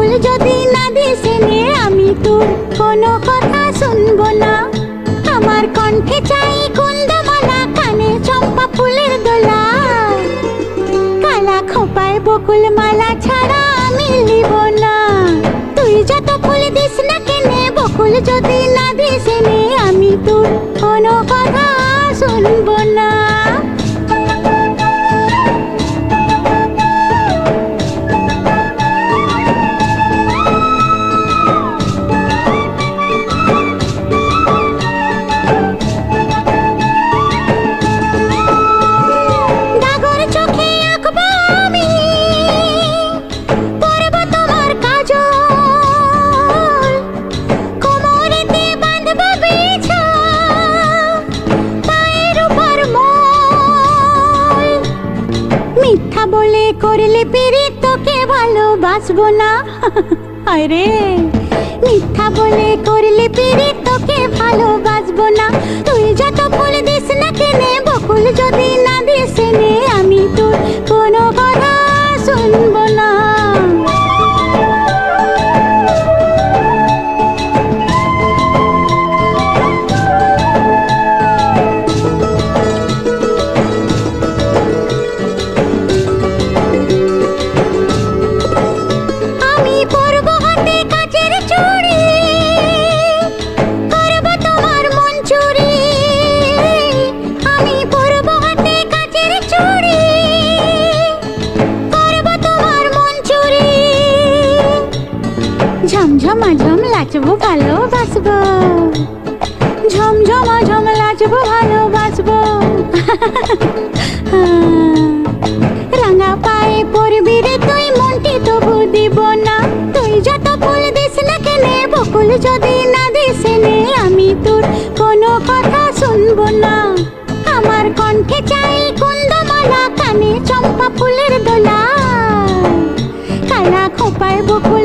বকুল যদি না দিস এনে আমি তোর কোনো কথা শুনবো না। আমার কণ্ঠে চাই কুন্দমালা, কানে চম্পা ফুলের দোলা। কালা খোপায় বকুল মালা ছাড়া আমি নিব না। তুই যত ফুল দিস না কেনে, বকুল যদি না দিস এনে আমি তোর কোনো কথা শুনবো না। মিথ্যা বলে করলে পিরিত তোকে ভালোবাসবো না। আরে মিথ্যা বলে করলে পিরিত তোকে ভালোবাসবো না। তুই যত ফুল দিস না কেনে, বকুল যদি না দিস এনে আমি তোর কোনো কথা শুনবো না। ঝমঝমাঝম লাচবো ভালোবাসবো, ঝমঝমাঝম লাচবো ভালোবাসবো। রাঙা পায়ে পড়বি রে তুই, মনটি তবু দিব না। তুই যত ফুল দিস না কেনে, বকুল যদি না দিস এনে আমি তোর কোনো কথা শুনবো না। আমার কণ্ঠে চাই কুন্দমালা, কানে চম্পা ফুলের দোলা। কালা খোপায় বকুল